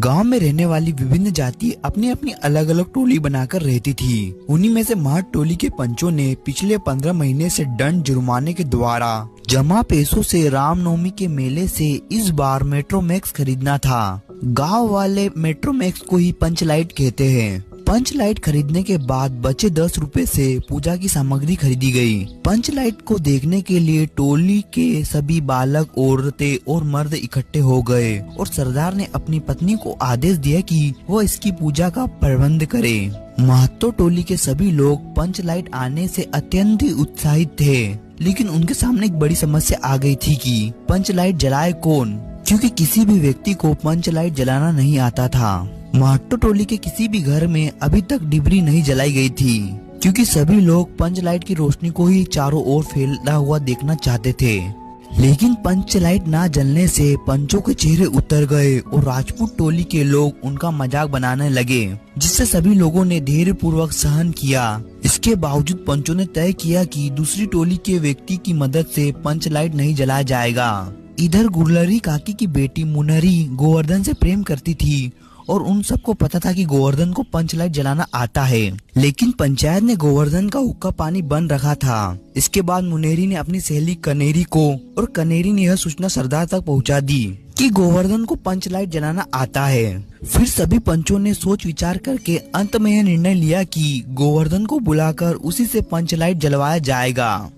गांव में रहने वाली विभिन्न जाति अपनी अपनी अलग अलग टोली बनाकर रहती थी। उन्हीं में से मार टोली के पंचों ने पिछले 15 महीने से दंड जुर्माने के द्वारा जमा पैसों से रामनवमी के मेले से इस बार मेट्रोमैक्स खरीदना था। गांव वाले मेट्रोमैक्स को ही पंच लाइट कहते हैं। पंच लाइट खरीदने के बाद बचे 10 रुपए से पूजा की सामग्री खरीदी गई। पंच लाइट को देखने के लिए टोली के सभी बालक, औरतें और मर्द इकट्ठे हो गए और सरदार ने अपनी पत्नी को आदेश दिया कि वह इसकी पूजा का प्रबंध करे। महतो टोली के सभी लोग पंच लाइट आने से अत्यंत ही उत्साहित थे, लेकिन उनके सामने एक बड़ी समस्या आ गई थी कि पंच लाइट जलाए कौन, क्योंकि किसी भी व्यक्ति को पंच लाइट जलाना नहीं आता था। महतो टोली के किसी भी घर में अभी तक डिबरी नहीं जलाई गई थी, क्योंकि सभी लोग पंच लाइट की रोशनी को ही चारों ओर फैलता हुआ देखना चाहते थे। लेकिन पंच लाइट ना जलने से पंचों के चेहरे उतर गए और राजपूत टोली के लोग उनका मजाक बनाने लगे, जिससे सभी लोगों ने धैर्य पूर्वक सहन किया। इसके बावजूद पंचों ने तय किया कि दूसरी टोली के व्यक्ति की मदद से पंच लाइट नहीं जलाया जाएगा। इधर गुरलरी काकी की बेटी मुनरी गोवर्धन से प्रेम करती थी और उन सबको पता था कि गोवर्धन को पंच लाइट जलाना आता है, लेकिन पंचायत ने गोवर्धन का हुक्का पानी बंद रखा था। इसके बाद मुनेरी ने अपनी सहेली कनेरी को, और कनेरी ने यह सूचना सरदार तक पहुंचा दी कि गोवर्धन को पंच लाइट जलाना आता है। फिर सभी पंचों ने सोच विचार करके अंत में यह निर्णय लिया कि गोवर्धन को बुलाकर उसी से पंच लाइट जलवाया जाएगा।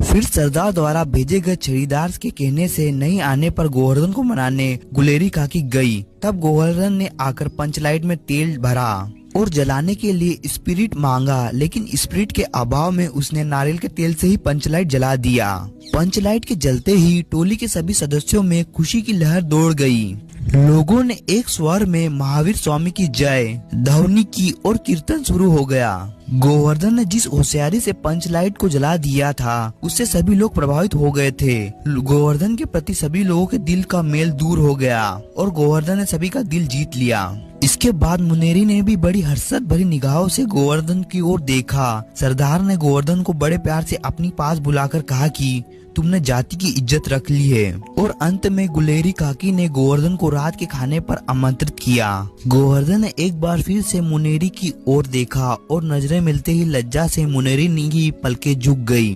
फिर सरदार द्वारा भेजे गए छड़ीदार के कहने से नहीं आने पर गोवर्धन को मनाने गुलेरी काकी गई। तब गोवर्धन ने आकर पंच लाइट में तेल भरा और जलाने के लिए स्पिरिट मांगा, लेकिन स्पिरिट के अभाव में उसने नारियल के तेल से ही पंच लाइट जला दिया। पंच लाइट के जलते ही टोली के सभी सदस्यों में खुशी की लहर दौड़ गई। लोगों ने एक स्वर में महावीर स्वामी की जय ध्वनि की और कीर्तन शुरू हो गया। गोवर्धन ने जिस होशियारी से पंच लाइट को जला दिया था, उससे सभी लोग प्रभावित हो गए थे। गोवर्धन के प्रति सभी लोगों के दिल का मेल दूर हो गया और गोवर्धन ने सभी का दिल जीत लिया। इसके बाद मुनेरी ने भी बड़ी हर्षद भरी निगाहों से गोवर्धन की ओर देखा। सरदार ने गोवर्धन को बड़े प्यार से अपनी पास बुलाकर कहा कि तुमने जाति की इज्जत रख ली है। और अंत में गुलेरी काकी ने गोवर्धन को रात के खाने पर आमंत्रित किया। गोवर्धन ने एक बार फिर से मुनेरी की ओर देखा और नजरें मिलते ही लज्जा से मुनेरी की पलकें झुक गई।